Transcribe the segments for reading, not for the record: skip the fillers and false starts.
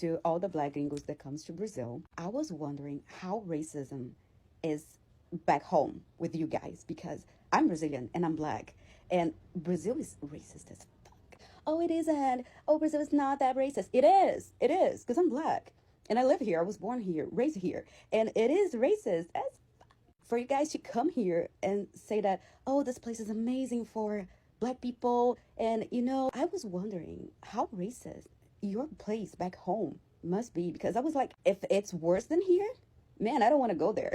to all the black gringos that comes to Brazil. I was wondering how racism is back home with you guys because I'm Brazilian and I'm black, and Brazil is racist as fuck. Oh, it isn't. Oh, Brazil is not that racist. It is. It is because I'm black and I live here. I was born here, raised here, and it is racist as for you guys to come here and say that, oh, this place is amazing for black people. And, I was wondering how racist your place back home must be because I was like, if it's worse than here, man, I don't want to go there.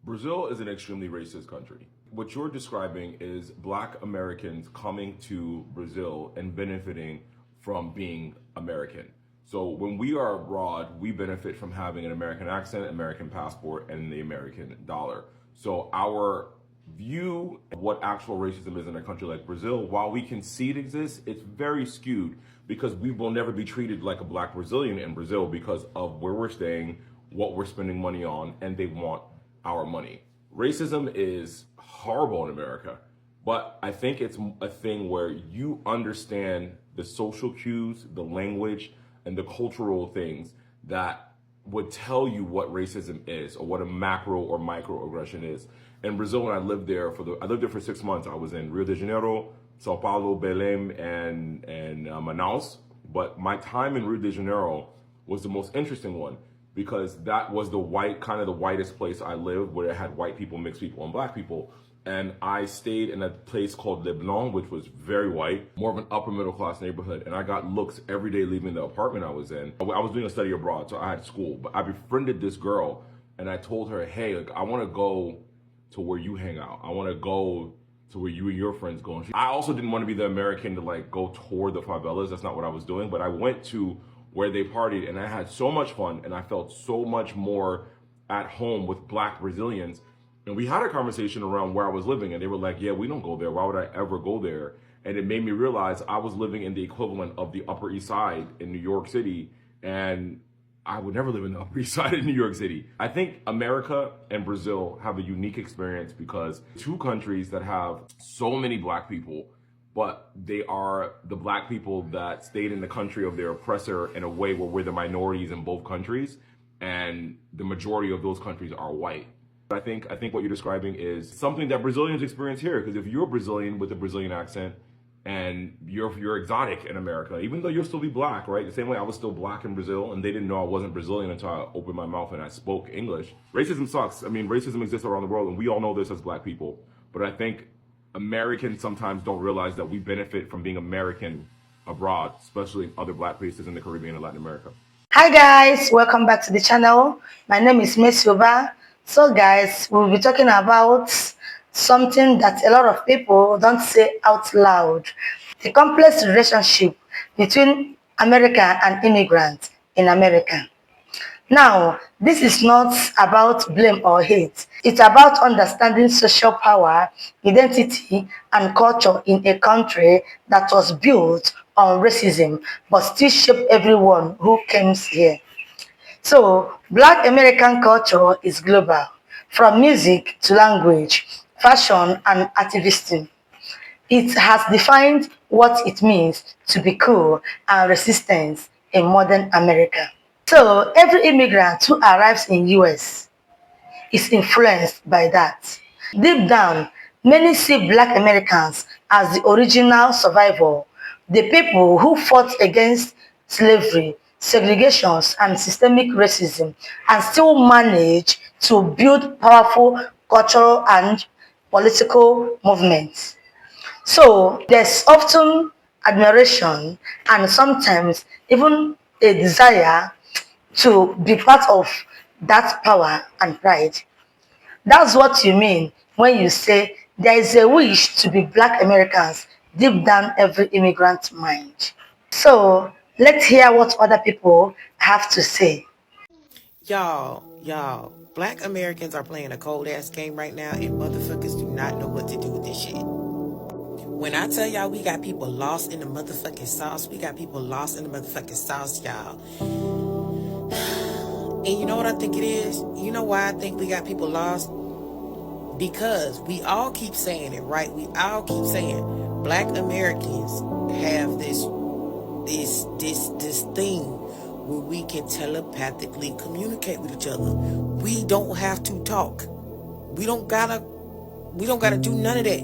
Brazil is an extremely racist country. What you're describing is black Americans coming to Brazil and benefiting from being American. So when we are abroad, we benefit from having an American accent, American passport, and the American dollar. So our view of what actual racism is in a country like Brazil, while we can see it exists, it's very skewed because we will never be treated like a black Brazilian in Brazil because of where we're staying, what we're spending money on, and they want our money. Racism is horrible in America, but I think it's a thing where you understand the social cues, the language, and the cultural things that would tell you what racism is or what a macro or microaggression is. In Brazil, when I lived there for 6 months. I was in Rio de Janeiro, Sao Paulo, Belém, and Manaus. But my time in Rio de Janeiro was the most interesting one because that was the whitest place I lived, where it had white people, mixed people, and black people. And I stayed in a place called Leblon, which was very white, more of an upper middle class neighborhood. And I got looks every day leaving the apartment I was in. I was doing a study abroad, so I had school. But I befriended this girl, and I told her, hey, I want to go to where you hang out. I want to go to where you and your friends go. And I also didn't want to be the American to go toward the favelas. That's not what I was doing. But I went to where they partied, and I had so much fun, and I felt so much more at home with black Brazilians. And we had a conversation around where I was living, and they were like, yeah, we don't go there. Why would I ever go there? And it made me realize I was living in the equivalent of the Upper East Side in New York City, and I would never live in the Upper East Side in New York City. I think America and Brazil have a unique experience because two countries that have so many black people, but they are the black people that stayed in the country of their oppressor in a way where we're the minorities in both countries, and the majority of those countries are white. I think what you're describing is something that Brazilians experience here, because if you're Brazilian with a Brazilian accent and you're exotic in America, even though you'll still be black, right? The same way I was still black in Brazil and they didn't know I wasn't Brazilian until I opened my mouth and I spoke English. Racism sucks. I mean, racism exists around the world and we all know this as black people. But I think Americans sometimes don't realize that we benefit from being American abroad, especially in other black places in the Caribbean and Latin America. Hi guys, welcome back to the channel. My name is Mesyoba. So guys, we'll be talking about something that a lot of people don't say out loud. The complex relationship between America and immigrants in America. Now, this is not about blame or hate. It's about understanding social power, identity, and culture in a country that was built on racism, but still shaped everyone who comes here. So, Black American culture is global, from music to language, fashion, and activism. It has defined what it means to be cool and resistant in modern America. So, every immigrant who arrives in US is influenced by that. Deep down, many see Black Americans as the original survivor, the people who fought against slavery, segregations, and systemic racism, and still manage to build powerful cultural and political movements. So there's often admiration and sometimes even a desire to be part of that power and pride. That's what you mean when you say there is a wish to be Black Americans deep down every immigrant's mind. So let's hear what other people have to say. Y'all, Black Americans are playing a cold ass game right now, and motherfuckers do not know what to do with this shit. When I tell y'all we got people lost in the motherfucking sauce, we got people lost in the motherfucking sauce, y'all. And you know what I think it is? You know why I think we got people lost? Because we all keep saying it, right? We all keep saying Black Americans have this this thing where we can telepathically communicate with each other. We don't have to talk. We don't gotta do none of that.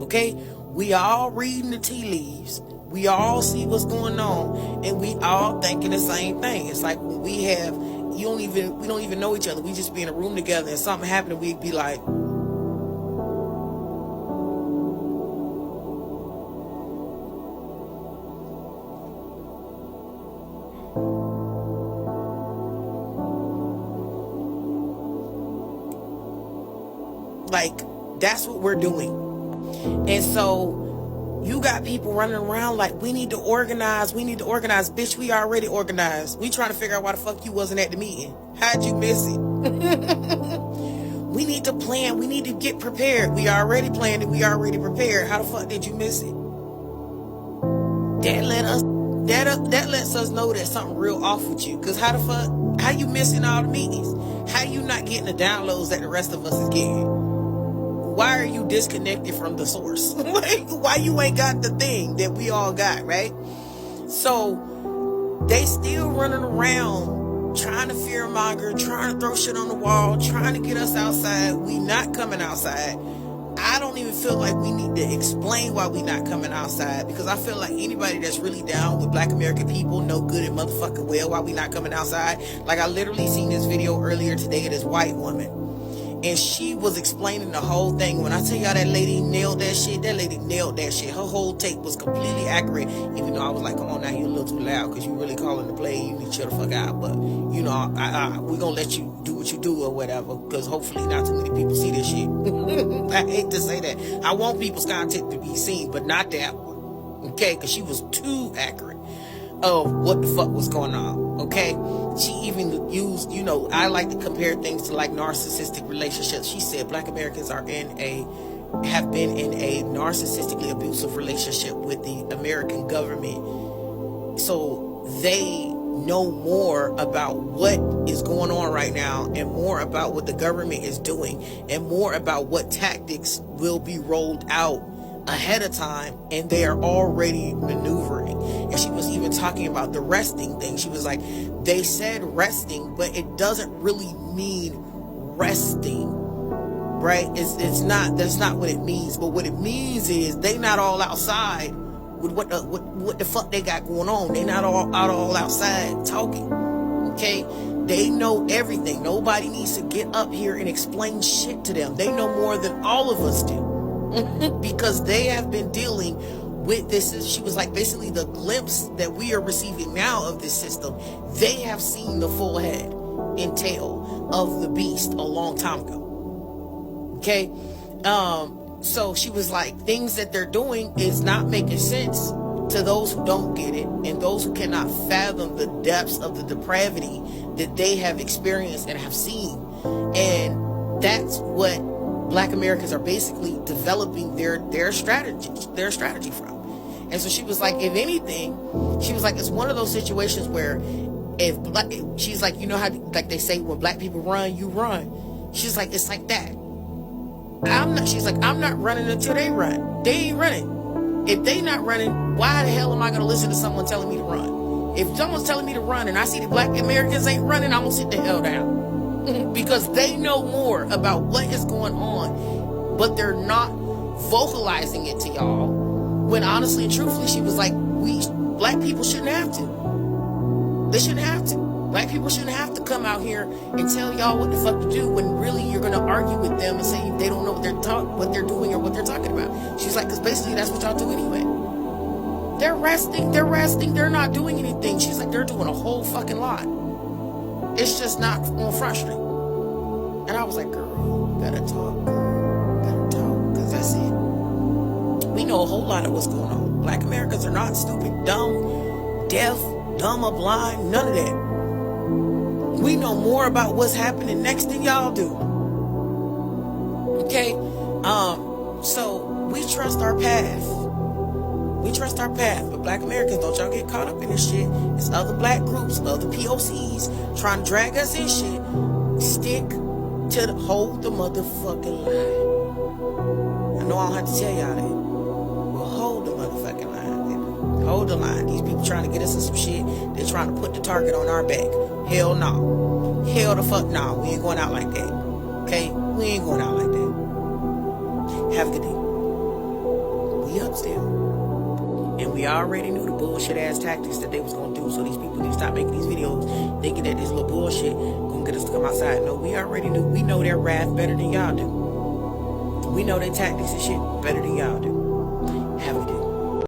Okay? We all reading the tea leaves. We all see what's going on, and we all thinking the same thing. It's like when we don't even know each other. We just be in a room together, and something happened, and we'd be like, that's what we're doing. And so you got people running around like, we need to organize. Bitch, we already organized. We trying to figure out why the fuck you wasn't at the meeting. How'd you miss it? We need to plan. We need to get prepared. We already planned it. We already prepared. How the fuck did you miss it? That lets us know that something real off with you. Cause how you missing all the meetings? How you not getting the downloads that the rest of us is getting? Why are you disconnected from the source? Why you ain't got the thing that we all got, right? So they still running around trying to fearmonger, trying to throw shit on the wall, trying to get us outside. We not coming outside. I don't even feel like we need to explain why we not coming outside, because I feel like anybody that's really down with Black American people know good and motherfucking well why we not coming outside. Like, I literally seen this video earlier today of this white woman, and she was explaining the whole thing. When I tell y'all that lady nailed that shit, Her whole take was completely accurate, even though I was like, come on now, you a little too loud, because you really calling the play. You need to chill the fuck out. But, you know, we're going to let you do what you do or whatever, because hopefully not too many people see this shit. I hate to say that. I want people's content to be seen, but not that one. Okay? Because she was too accurate of what the fuck was going on. Okay? She even used, you know, I like to compare things to like narcissistic relationships. She said Black Americans have been in a narcissistically abusive relationship with the American government. So they know more about what is going on right now, and more about what the government is doing, and more about what tactics will be rolled out ahead of time, and they are already maneuvering. And she was even talking about the resting thing. She was like, they said resting, but it doesn't really mean resting, right? That's not what it means. But what it means is they not all outside with what the fuck they got going on. They not all outside talking. Okay? They know everything. Nobody needs to get up here and explain shit to them. They know more than all of us do. Because they have been dealing with this. She was like, basically the glimpse that we are receiving now of this system, they have seen the full head and tail of the beast a long time ago. Okay? So she was like, things that they're doing is not making sense to those who don't get it, and those who cannot fathom the depths of the depravity that they have experienced and have seen. And that's what Black Americans are basically developing their strategy from. And so she was like, if anything, she was like, it's one of those situations where she's like, you know how like they say when Black people run, you run. She's like, it's like that. She's like, I'm not running until they run. They ain't running. If they not running, why the hell am I gonna listen to someone telling me to run? If someone's telling me to run and I see the Black Americans ain't running, I'm gonna sit the hell down. Because they know more about what is going on, but they're not vocalizing it to y'all. When honestly and truthfully, she was like, Black people shouldn't have to. They shouldn't have to. Black people shouldn't have to come out here and tell y'all what the fuck to do, when really you're gonna argue with them and say they don't know what they're doing or what they're talking about. She's like, because basically that's what y'all do anyway. They're resting, they're not doing anything. She's like, they're doing a whole fucking lot. It's just not on Front Street. And I was like, girl, better talk, because that's it. We know a whole lot of what's going on. Black Americans are not stupid, dumb, deaf, dumb or blind, none of that. We know more about what's happening next than y'all do. Okay? So we trust our path. But Black Americans, don't y'all get caught up in this shit. It's other Black groups, other POCs trying to drag us in shit. Stick to hold the motherfucking line. I know I don't have to tell y'all that. Well, hold the motherfucking line, baby. Hold the line. These people trying to get us in some shit. They're trying to put the target on our back. Hell no. Hell the fuck no. We ain't going out like that. Okay? We ain't going out like that. Have a good day. We up still. And we already knew the bullshit ass tactics that they was gonna do. So these people need to stop making these videos thinking that this little bullshit gonna get us to come outside. No, we already knew. We know their wrath better than y'all do. We know their tactics and shit better than y'all do. Have a good day.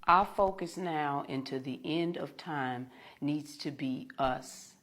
Our focus now into the end of time needs to be us.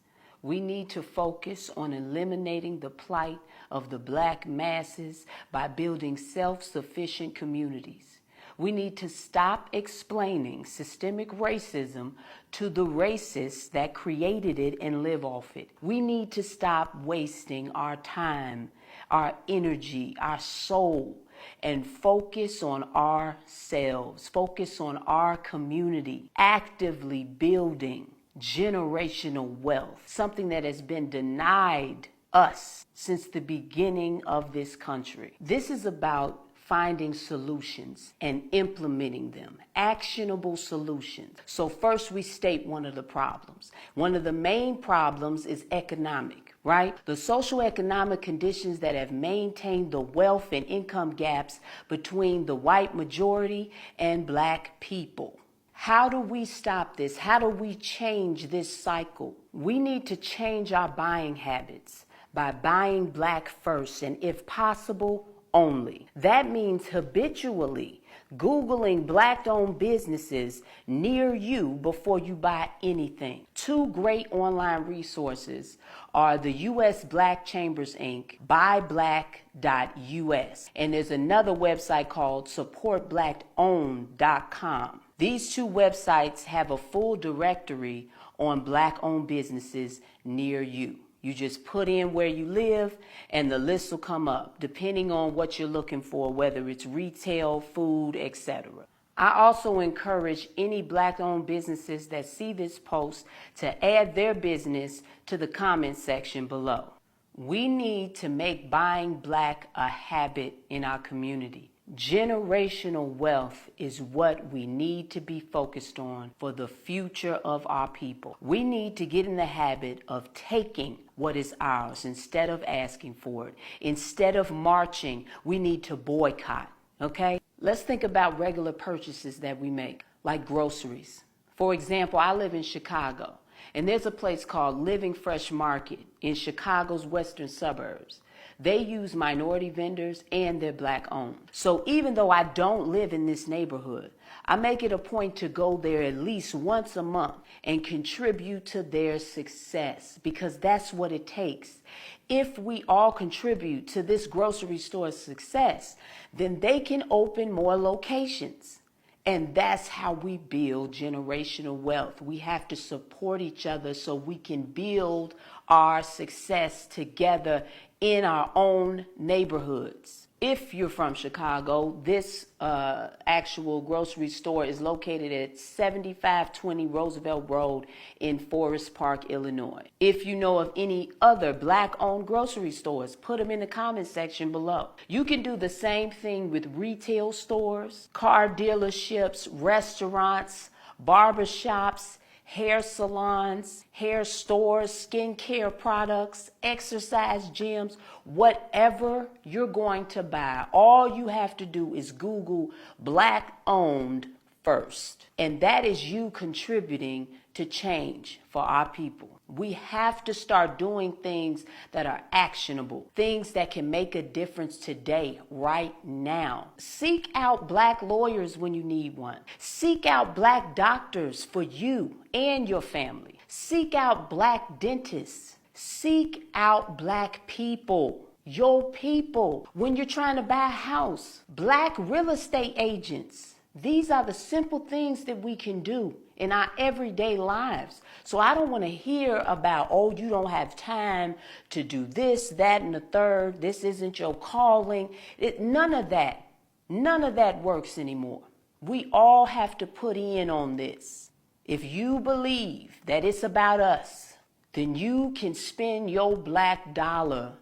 We need to focus on eliminating the plight of the black masses by building self-sufficient communities. We need to stop explaining systemic racism to the racists that created it and live off it. We need to stop wasting our time, our energy, our soul, and focus on ourselves, focus on our community, actively building generational wealth, something that has been denied us since the beginning of this country. This is about finding solutions and implementing them, actionable solutions. So first we state one of the problems. One of the main problems is economic, right? The socioeconomic conditions that have maintained the wealth and income gaps between the white majority and black people. How do we stop this? How do we change this cycle? We need to change our buying habits by buying black first and, if possible, only. That means habitually Googling black-owned businesses near you before you buy anything. Two great online resources are the U.S. Black Chambers Inc., buyblack.us, and there's another website called supportblackowned.com. These two websites have a full directory on black-owned businesses near you. You just put in where you live and the list will come up, depending on what you're looking for, whether it's retail, food, etc. I also encourage any black-owned businesses that see this post to add their business to the comment section below. We need to make buying black a habit in our community. Generational wealth is what we need to be focused on for the future of our people. We need to get in the habit of taking what is ours instead of asking for it. Instead of marching, we need to boycott, okay? Let's think about regular purchases that we make, like groceries. For example, I live in Chicago, and there's a place called Living Fresh Market in Chicago's western suburbs. They use minority vendors and they're black owned. So even though I don't live in this neighborhood, I make it a point to go there at least once a month and contribute to their success, because that's what it takes. If we all contribute to this grocery store's success, then they can open more locations. And that's how we build generational wealth. We have to support each other so we can build our success together in our own neighborhoods. If you're from Chicago, this actual grocery store is located at 7520 Roosevelt Road in Forest Park, Illinois. If you know of any other black-owned grocery stores, put them in the comment section below. You can do the same thing with retail stores, car dealerships, restaurants, barbershops, hair salons, hair stores, skincare products, exercise gyms, whatever you're going to buy, all you have to do is Google black owned first. And that is you contributing to change for our people. We have to start doing things that are actionable, things that can make a difference today, right now. Seek out black lawyers when you need one. Seek out black doctors for you and your family. Seek out black dentists. Seek out black people. Your people. When you're trying to buy a house, black real estate agents. These are the simple things that we can do in our everyday lives. So I don't want to hear about, oh, you don't have time to do this, that, and the third. This isn't your calling. None of that works anymore. We all have to put in on this. If you believe that it's about us, then you can spend your black dollar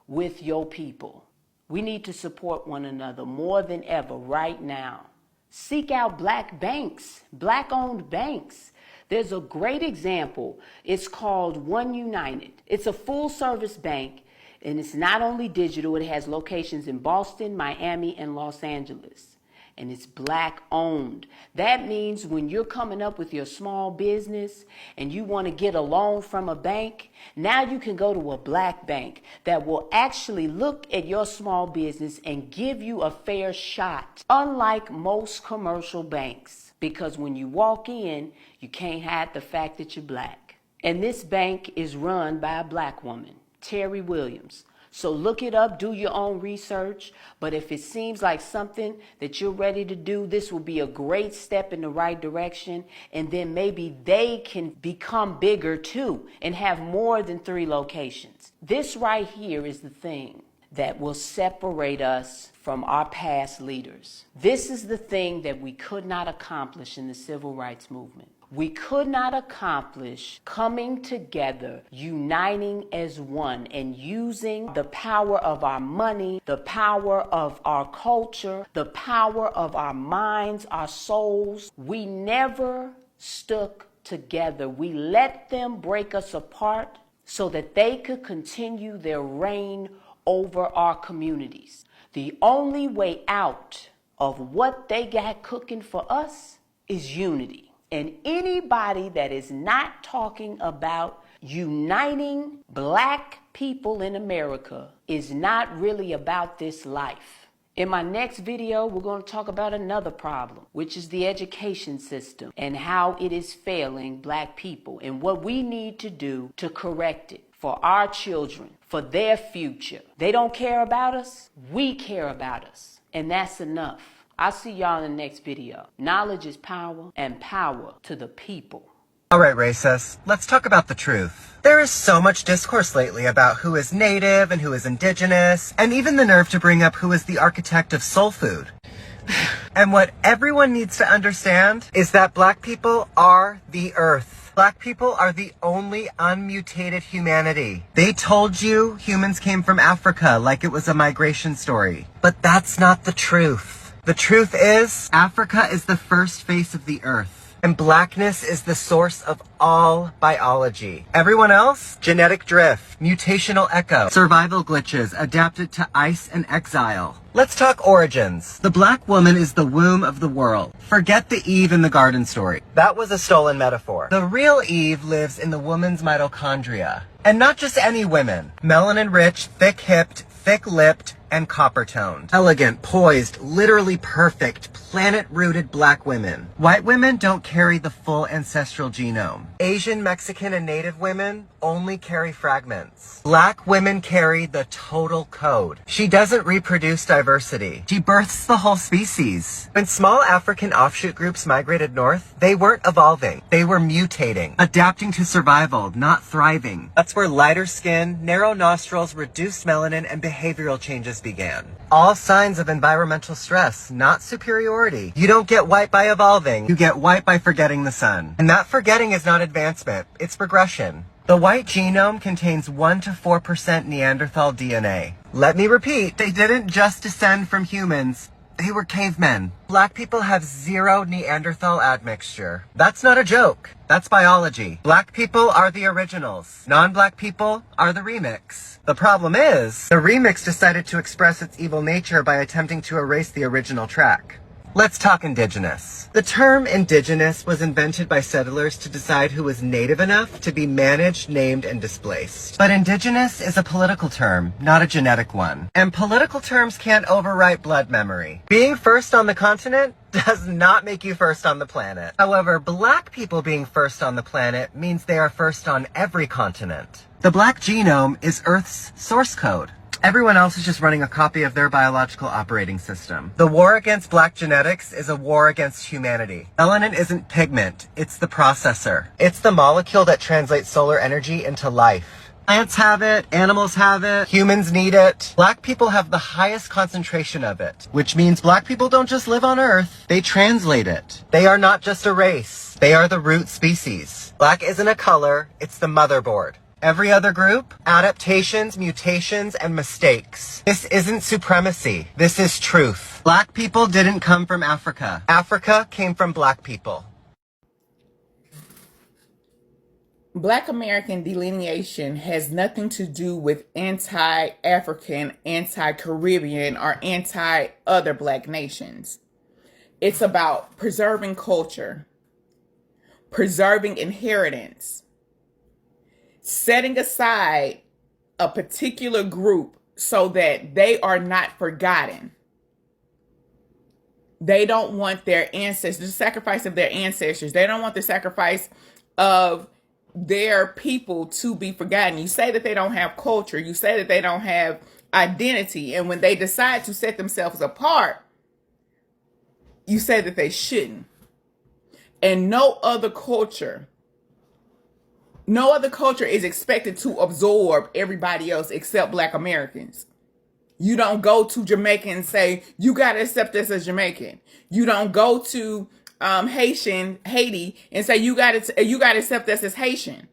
with your people. We need to support one another more than ever right now. Seek out black banks, black-owned banks. There's a great example. It's called One United. It's a full-service bank, and it's not only digital, it has locations in Boston, Miami, and Los Angeles. And it's black-owned. That means when you're coming up with your small business and you want to get a loan from a bank, now you can go to a black bank that will actually look at your small business and give you a fair shot, unlike most commercial banks. Because when you walk in, you can't hide the fact that you're black. And this bank is run by a black woman, Terry Williams. So look it up, do your own research. But if it seems like something that you're ready to do, this will be a great step in the right direction. And then maybe they can become bigger too and have more than 3 locations. This right here is the thing that will separate us from our past leaders. This is the thing that we could not accomplish in the civil rights movement. We could not accomplish coming together, uniting as one, and using the power of our money, the power of our culture, the power of our minds, our souls. We never stuck together. We let them break us apart so that they could continue their reign over our communities. The only way out of what they got cooking for us is unity. And anybody that is not talking about uniting black people in America is not really about this life. In my next video, we're going to talk about another problem, which is the education system and how it is failing black people and what we need to do to correct it for our children, for their future. They don't care about us. We care about us. And that's enough. I'll see y'all in the next video. Knowledge is power, and power to the people. All right, racists, let's talk about the truth. There is so much discourse lately about who is native and who is indigenous, and even the nerve to bring up who is the architect of soul food. And what everyone needs to understand is that black people are the earth. Black people are the only unmutated humanity. They told you humans came from Africa like it was a migration story. But that's not the truth. The truth is, Africa is the first face of the earth, and blackness is the source of all biology. Everyone else? Genetic drift, mutational echo, survival glitches adapted to ice and exile. Let's talk origins. The black woman is the womb of the world. Forget the Eve in the garden story. That was a stolen metaphor. The real Eve lives in the woman's mitochondria. And not just any women. Melanin-rich, thick-hipped, thick-lipped, and copper-toned. Elegant, poised, literally perfect, planet-rooted black women. White women don't carry the full ancestral genome. Asian, Mexican, and Native women only carry fragments. Black women carry the total code. She doesn't reproduce diversity. She births the whole species. When small African offshoot groups migrated north, they weren't evolving. They were mutating, adapting to survival, not thriving. That's where lighter skin, narrow nostrils, reduced melanin, and behavioral changes began. All signs of environmental stress, not superiority. You don't get white by evolving. You get white by forgetting the sun. And that forgetting is not advancement. It's progression. The white genome contains 1 to 4% Neanderthal DNA. Let me repeat, they didn't just descend from humans. They were cavemen. Black people have 0 Neanderthal admixture. That's not a joke. That's biology. Black people are the originals. Non-black people are the remix. The problem is, the remix decided to express its evil nature by attempting to erase the original track. Let's talk indigenous. The term indigenous was invented by settlers to decide who was native enough to be managed, named, and displaced. But indigenous is a political term, not a genetic one. And political terms can't overwrite blood memory. Being first on the continent does not make you first on the planet. However, black people being first on the planet means they are first on every continent. The black genome is Earth's source code. Everyone else is just running a copy of their biological operating system. The war against black genetics is a war against humanity. Melanin isn't pigment, it's the processor. It's the molecule that translates solar energy into life. Plants have it, animals have it, humans need it. Black people have the highest concentration of it, which means black people don't just live on Earth, they translate it. They are not just a race, they are the root species. Black isn't a color, it's the motherboard. Every other group, adaptations, mutations, and mistakes. This isn't supremacy. This is truth. Black people didn't come from Africa. Africa came from black people. Black American delineation has nothing to do with anti-African, anti-Caribbean, or anti-other black nations. It's about preserving culture, preserving inheritance, setting aside a particular group so that they are not forgotten. They don't want their ancestors, the sacrifice of their ancestors. They don't want the sacrifice of their people to be forgotten. You say that they don't have culture. You say that they don't have identity. And when they decide to set themselves apart, you say that they shouldn't. And no other culture is expected to absorb everybody else except Black Americans. You don't go to Jamaica and say, you got to accept us as Jamaican. You don't go to Haiti and say, you got to accept us as Haitian.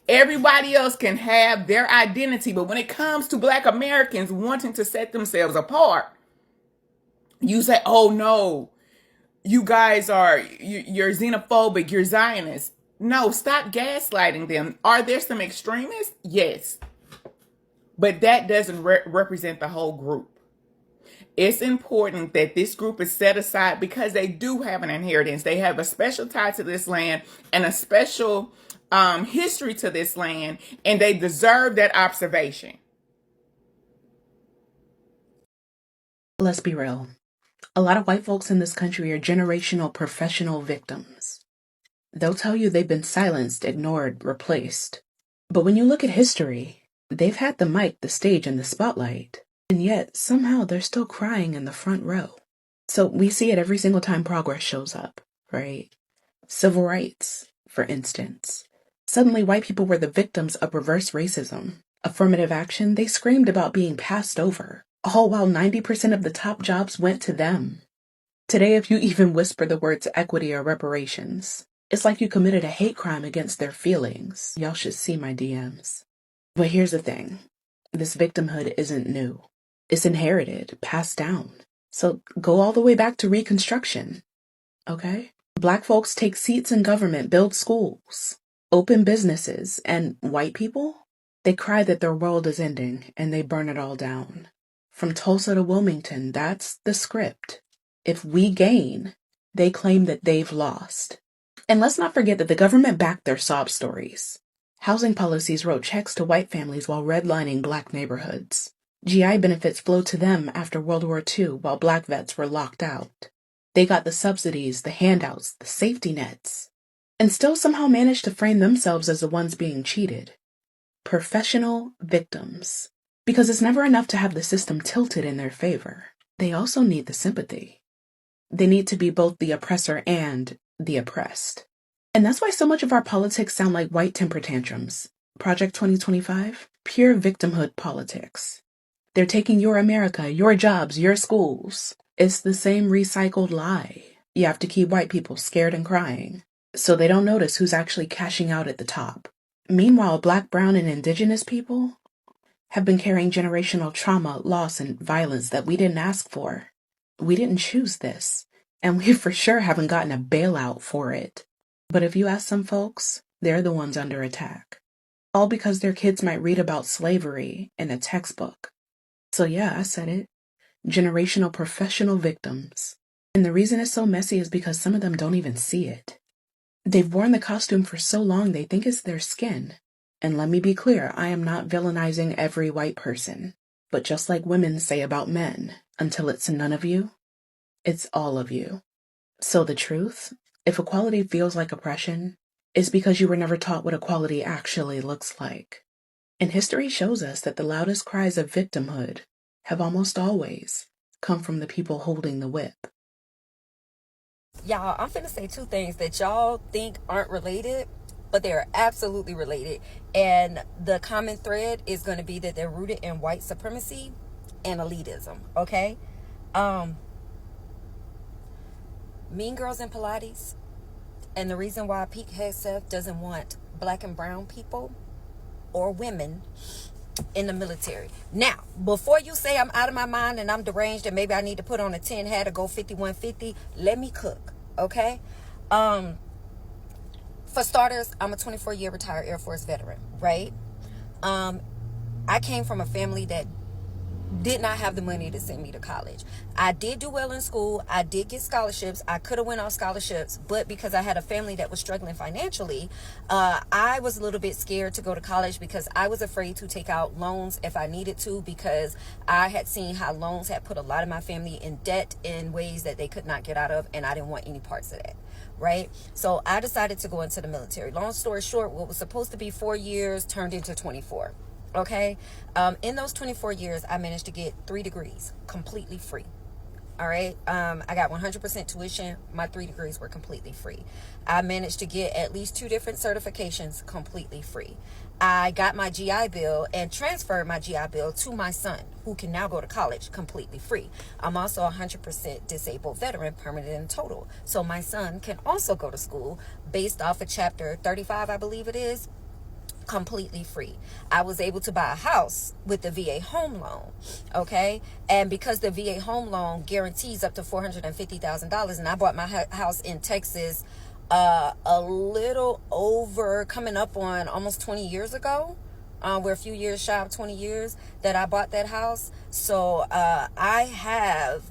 Everybody else can have their identity, but when it comes to Black Americans wanting to set themselves apart, you say, oh no, you guys you're xenophobic, you're Zionist. No, stop gaslighting them. Are there some extremists? Yes. But that doesn't represent the whole group. It's important that this group is set aside because they do have an inheritance. They have a special tie to this land and a special history to this land, and they deserve that observation. Let's be real. A lot of white folks in this country are generational professional victims. They'll tell you they've been silenced, ignored, replaced. But when you look at history, they've had the mic, the stage, and the spotlight. And yet, somehow, they're still crying in the front row. So we see it every single time progress shows up, right? Civil rights, for instance. Suddenly, white people were the victims of reverse racism. Affirmative action, they screamed about being passed over, all while 90% of the top jobs went to them. Today, if you even whisper the words equity or reparations, it's like you committed a hate crime against their feelings. Y'all should see my DMs. But here's the thing. This victimhood isn't new. It's inherited, passed down. So go all the way back to Reconstruction, okay? Black folks take seats in government, build schools, open businesses, and white people, they cry that their world is ending and they burn it all down. From Tulsa to Wilmington, that's the script. If we gain, they claim that they've lost. And let's not forget that the government backed their sob stories. Housing policies wrote checks to white families while redlining black neighborhoods. GI benefits flowed to them after World War II while black vets were locked out. They got the subsidies, the handouts, the safety nets, and still somehow managed to frame themselves as the ones being cheated. Professional victims. Because it's never enough to have the system tilted in their favor. They also need the sympathy. They need to be both the oppressor and the oppressed. And that's why so much of our politics sound like white temper tantrums. Project 2025, pure victimhood politics. They're taking your America, your jobs, your schools. It's the same recycled lie. You have to keep white people scared and crying, so they don't notice who's actually cashing out at the top. Meanwhile, Black, brown, and indigenous people have been carrying generational trauma, loss, and violence that we didn't ask for. We didn't choose this, and we for sure haven't gotten a bailout for it. But if you ask some folks, they're the ones under attack. All because their kids might read about slavery in a textbook. So yeah, I said it. Generational professional victims. And the reason it's so messy is because some of them don't even see it. They've worn the costume for so long they think it's their skin. And let me be clear, I am not villainizing every white person. But just like women say about men, until it's none of you, it's all of you. So the truth, if equality feels like oppression, it's because you were never taught what equality actually looks like. And history shows us that the loudest cries of victimhood have almost always come from the people holding the whip. Y'all, I'm finna say two things that y'all think aren't related, but they're absolutely related. And the common thread is going to be that they're rooted in white supremacy and elitism, okay? Mean Girls and Pilates, and the reason why Pete Hegseth doesn't want black and brown people or women in the military. Now, before you say I'm out of my mind and I'm deranged and maybe I need to put on a 10 hat or go 5150, let me cook, okay? For starters, I'm a 24-year retired Air Force veteran, right? I came from a family that did not have the money to send me to college. I did do well in school. I did get scholarships. I could have went off scholarships, but because I had a family that was struggling financially, I was a little bit scared to go to college because I was afraid to take out loans if I needed to, because I had seen how loans had put a lot of my family in debt in ways that they could not get out of, and I didn't want any parts of that, right? So I decided to go into the military. Long story short, what was supposed to be 4 years turned into 24. Okay. In those 24 years, I managed to get 3 degrees completely free. All right. I got 100% tuition. My 3 degrees were completely free. I managed to get at least 2 different certifications completely free. I got my GI Bill and transferred my GI Bill to my son, who can now go to college completely free. I'm also a 100% disabled veteran, permanent and total. So my son can also go to school based off of Chapter 35, I believe it is, completely free. I was able to buy a house with the VA home loan, okay? And because the VA home loan guarantees up to $450,000, and I bought my house in Texas a little over, coming up on almost 20 years ago. We're a few years shy of 20 years that I bought that house. So I have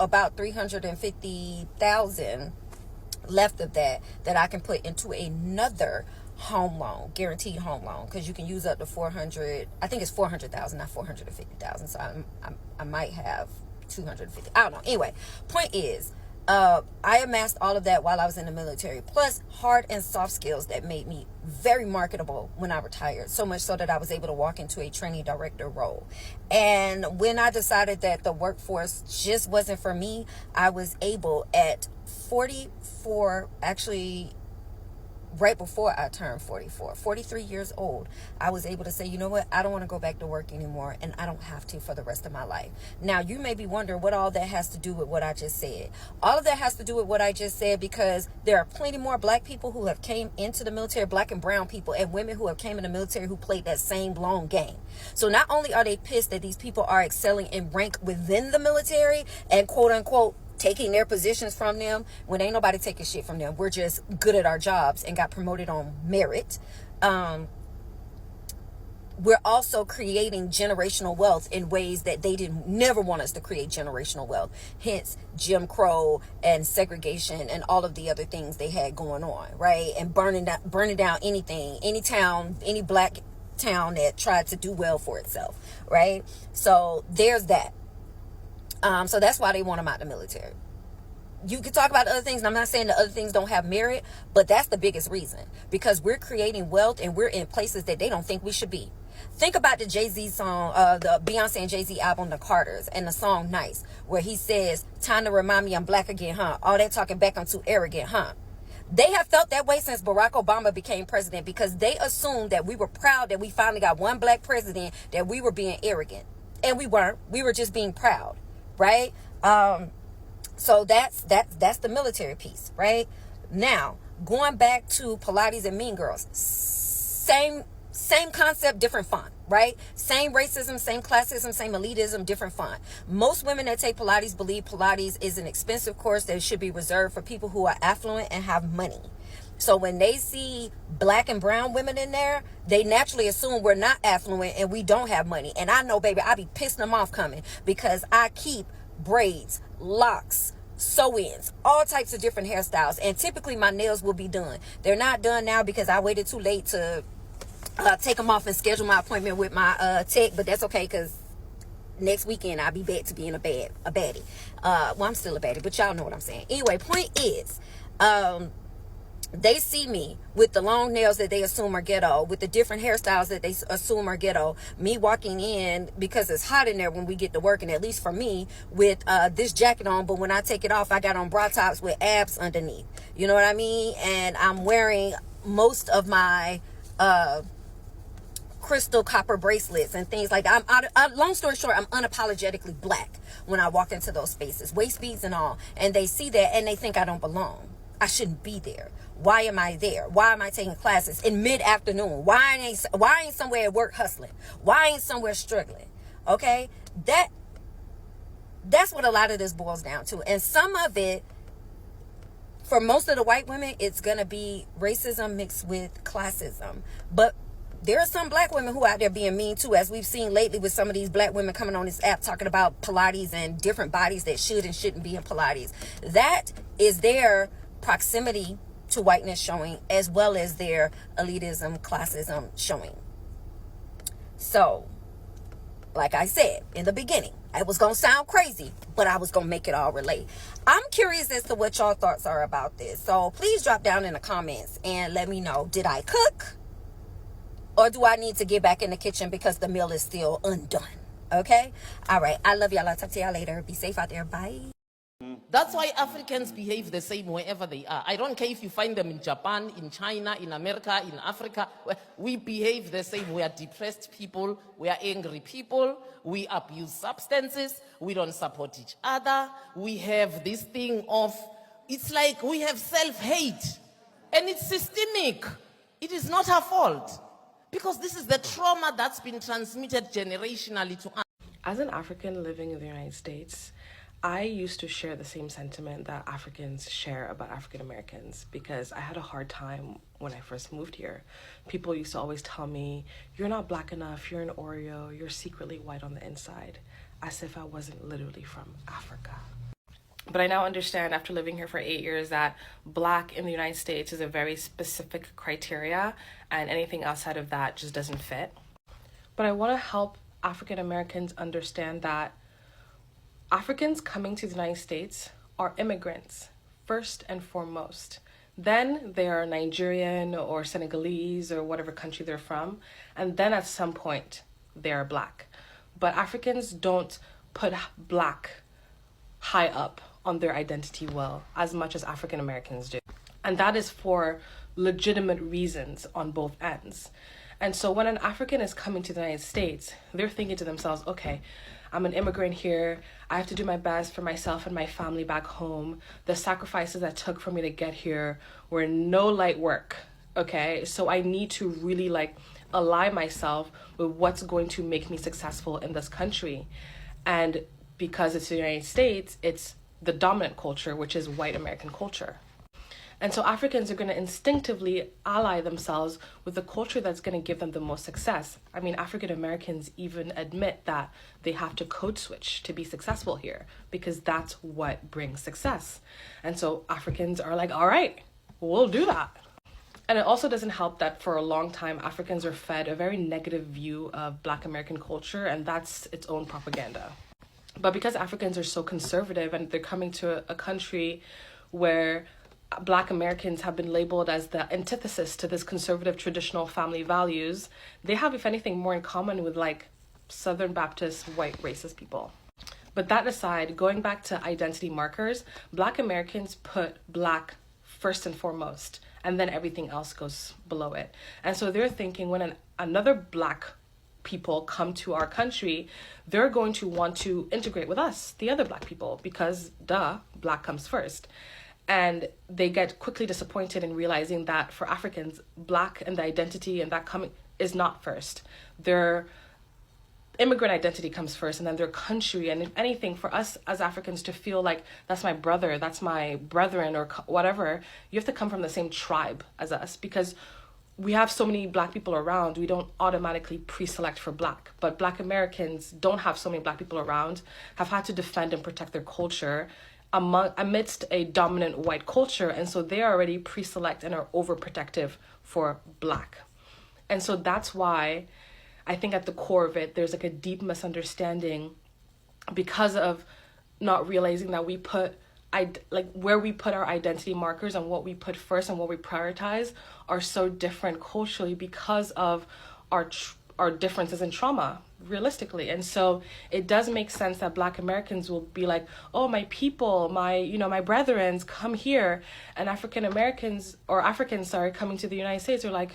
about $350,000 left of that I can put into another home loan, guaranteed home loan, because you can use up to 400. I think it's 400,000, not 450,000. So I might have 250. I don't know. Anyway, point is, I amassed all of that while I was in the military, plus hard and soft skills that made me very marketable when I retired, so much so that I was able to walk into a training director role. And when I decided that the workforce just wasn't for me, I was able at 44, actually right before I turned 43 years old, I was able to say, you know what, I don't want to go back to work anymore, and I don't have to for the rest of my life. Now, you may be wondering what all that has to do with what I just said. All of that has to do with what I just said because there are plenty more black people who have came into the military, black and brown people, and women who have came in the military who played that same long game. So not only are they pissed that these people are excelling in rank within the military and quote unquote taking their positions from them, when ain't nobody taking shit from them. We're just good at our jobs and got promoted on merit. We're also creating generational wealth in ways that they didn't never want us to create generational wealth. Hence Jim Crow and segregation and all of the other things they had going on, right? And burning down anything, any town, any black town that tried to do well for itself, right? So there's that. So that's why they want them out the military. You can talk about other things, and I'm not saying that other things don't have merit, but that's the biggest reason. Because we're creating wealth and we're in places that they don't think we should be. Think about the Jay-Z song, the Beyonce and Jay-Z album, The Carters, and the song Nice, where he says, time to remind me I'm black again, huh? All that talking back, I'm too arrogant, huh? They have felt that way since Barack Obama became president because they assumed that we were proud that we finally got one black president, that we were being arrogant. And we weren't. We were just being proud. Right? So that's the military piece, right? Now, going back to Pilates and Mean Girls, same concept, different font, right? Same racism, same classism, same elitism, different font. Most women that take Pilates believe Pilates is an expensive course that should be reserved for people who are affluent and have money. So when they see black and brown women in there, they naturally assume we're not affluent and we don't have money. And I know, baby, I be pissing them off coming because I keep braids, locks, sew-ins, all types of different hairstyles. And typically my nails will be done. They're not done now because I waited too late to take them off and schedule my appointment with my tech. But that's okay because next weekend I'll be back to being a baddie. Well, I'm still a baddie, but y'all know what I'm saying. Anyway, point is, they see me with the long nails that they assume are ghetto, with the different hairstyles that they assume are ghetto, me walking in because it's hot in there when we get to work, and at least for me, with this jacket on, but when I take it off, I got on bra tops with abs underneath. You know what I mean? And I'm wearing most of my crystal copper bracelets and things like that. Long story short, I'm unapologetically black when I walk into those spaces, waist beads and all, and they see that and they think I don't belong. I shouldn't be there. Why am I there? Why am I taking classes in mid-afternoon? Why ain't somewhere at work hustling? Why ain't somewhere struggling? Okay? That's what a lot of this boils down to. And some of it, for most of the white women, it's going to be racism mixed with classism. But there are some black women who are out there being mean too, as we've seen lately with some of these black women coming on this app talking about Pilates and different bodies that should and shouldn't be in Pilates. That is their proximity to whiteness showing, as well as their elitism, classism showing. So, like I said in the beginning, it was going to sound crazy, but I was going to make it all relate. I'm curious as to what y'all thoughts are about this. So please drop down in the comments and let me know, did I cook? Or do I need to get back in the kitchen because the meal is still undone? Okay? All right. I love y'all. I'll talk to y'all later. Be safe out there. Bye. That's why Africans behave the same wherever they are. I don't care if you find them in Japan, in China, in America, in Africa. We behave the same. We are depressed people. We are angry people. We abuse substances. We don't support each other. We have this thing of, it's like we have self-hate. And it's systemic. It is not our fault. Because this is the trauma that's been transmitted generationally to us. As an African living in the United States, I used to share the same sentiment that Africans share about African Americans, because I had a hard time when I first moved here. People used to always tell me, you're not black enough, you're an Oreo, you're secretly white on the inside, as if I wasn't literally from Africa. But I now understand, after living here for 8 years, that black in the United States is a very specific criteria, and anything outside of that just doesn't fit. But I want to help African Americans understand that Africans coming to the United States are immigrants, first and foremost. Then they are Nigerian or Senegalese or whatever country they're from, and then at some point they are black. But Africans don't put black high up on their identity well as much as African Americans do. And that is for legitimate reasons on both ends. And so when an African is coming to the United States, they're thinking to themselves, okay, I'm an immigrant here. I have to do my best for myself and my family back home. The sacrifices that took for me to get here were no light work, okay? So I need to really align myself with what's going to make me successful in this country. And because it's the United States, it's the dominant culture, which is white American culture. And so Africans are going to instinctively ally themselves with the culture that's going to give them the most success. I mean, African Americans even admit that they have to code switch to be successful here, because that's what brings success. And so Africans are like, all right, we'll do that. And it also doesn't help that for a long time, Africans are fed a very negative view of Black American culture, and that's its own propaganda. But because Africans are so conservative and they're coming to a country where Black Americans have been labeled as the antithesis to this conservative traditional family values, they have, if anything, more in common with Southern Baptist white racist people. But that aside, going back to identity markers, Black Americans put Black first and foremost, and then everything else goes below it. And so they're thinking when another Black people come to our country, they're going to want to integrate with us, the other Black people, because Black comes first. And they get quickly disappointed in realizing that for Africans, Black and the identity and that coming is not first. Their immigrant identity comes first, and then their country. And if anything, for us as Africans to feel like that's my brother, that's my brethren, or whatever, you have to come from the same tribe as us, because we have so many Black people around, we don't automatically pre-select for Black. But Black Americans don't have so many Black people around, have had to defend and protect their culture amidst a dominant white culture. And so they already pre-select and are overprotective for Black. And so that's why I think at the core of it, there's a deep misunderstanding because of not realizing that we put where we put our identity markers and what we put first and what we prioritize are so different culturally because of our differences in trauma, realistically. And so it does make sense that Black Americans will be like, oh, my people, my brethrens, come here. And African Americans, or Africans, coming to the United States are like,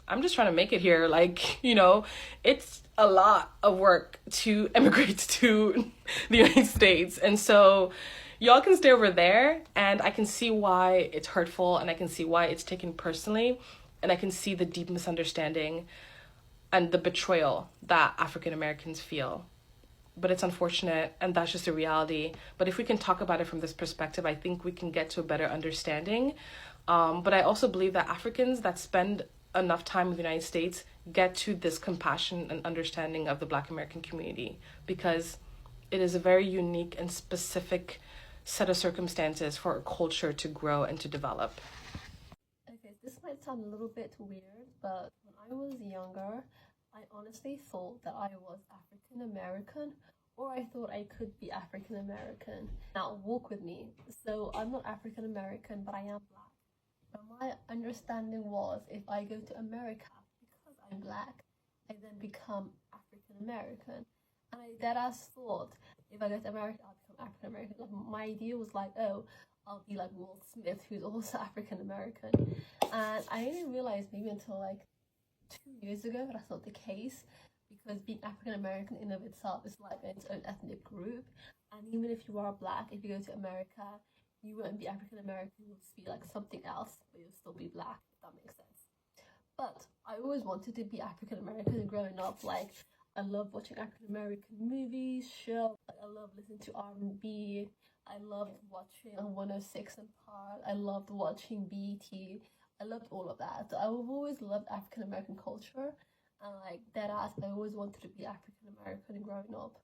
I'm just trying to make it here. It's a lot of work to immigrate to the United States. And so, y'all can stay over there, and I can see why it's hurtful, and I can see why it's taken personally, and I can see the deep misunderstanding and the betrayal that African Americans feel. But it's unfortunate, and that's just a reality. But if we can talk about it from this perspective, I think we can get to a better understanding. But I also believe that Africans that spend enough time in the United States get to this compassion and understanding of the Black American community, because it is a very unique and specific set of circumstances for a culture to grow and to develop. Okay, this might sound a little bit weird, but when I was younger, I honestly thought that I was African American, or I thought I could be African American. Now, walk with me. So I'm not African American, but I am Black. But my understanding was if I go to America because I'm Black, I then become African American. And I deadass thought if I go to America, I'll become African American. Like, my idea was like, oh, I'll be like Will Smith, who's also African American. And I didn't realize maybe until like 2 years ago that's not the case, because being African American in of itself is like its own ethnic group. And even if you are Black, if you go to America, you won't be African American, you'll just be like something else, but you'll still be Black, if that makes sense. But I always wanted to be African American growing up. Like, I love watching African American movies, shows. Like, I love listening to R&B. I loved watching 106 and Park. I loved watching BET. I loved all of that. So I've always loved African American culture, and like that aspect, I always wanted to be African American growing up.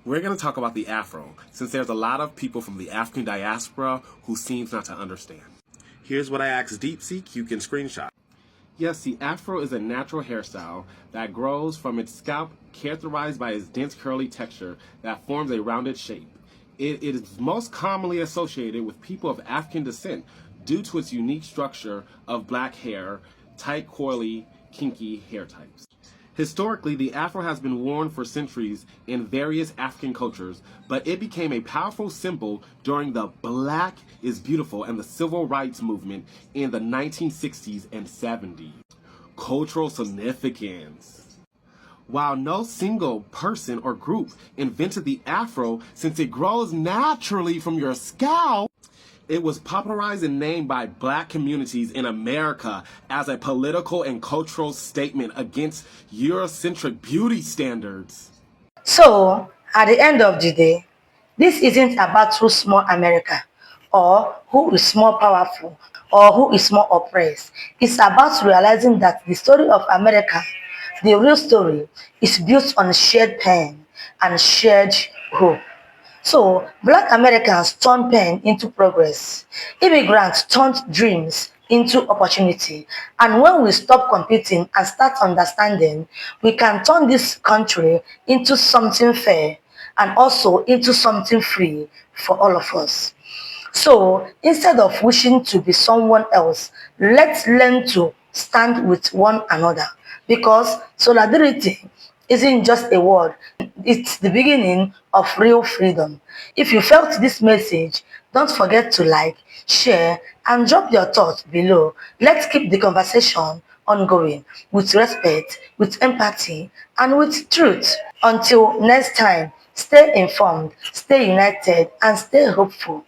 We're going to talk about the Afro, since there's a lot of people from the African diaspora who seems not to understand. Here's what I asked DeepSeek, you can screenshot. Yes, the Afro is a natural hairstyle that grows from its scalp, characterized by its dense curly texture that forms a rounded shape. It is most commonly associated with people of African descent due to its unique structure of Black hair, tight, coily, kinky hair types. Historically, the Afro has been worn for centuries in various African cultures, but it became a powerful symbol during the Black is Beautiful and the Civil Rights Movement in the 1960s and 70s. Cultural significance. While no single person or group invented the Afro, since it grows naturally from your scalp, it was popularized and named by Black communities in America as a political and cultural statement against Eurocentric beauty standards. So, at the end of the day, this isn't about who's small America, or who is more powerful, or who is more oppressed. It's about realizing that the story of America, the real story, is built on shared pain and shared hope. So, Black Americans turned pain into progress. Immigrants turned dreams into opportunity. And when we stop competing and start understanding, we can turn this country into something fair and also into something free for all of us. So, instead of wishing to be someone else, let's learn to stand with one another, because solidarity isn't just a word, it's the beginning of real freedom. If you felt this message, don't forget to like, share, and drop your thoughts below. Let's keep the conversation ongoing with respect, with empathy, and with truth. Until next time, stay informed, stay united, and stay hopeful.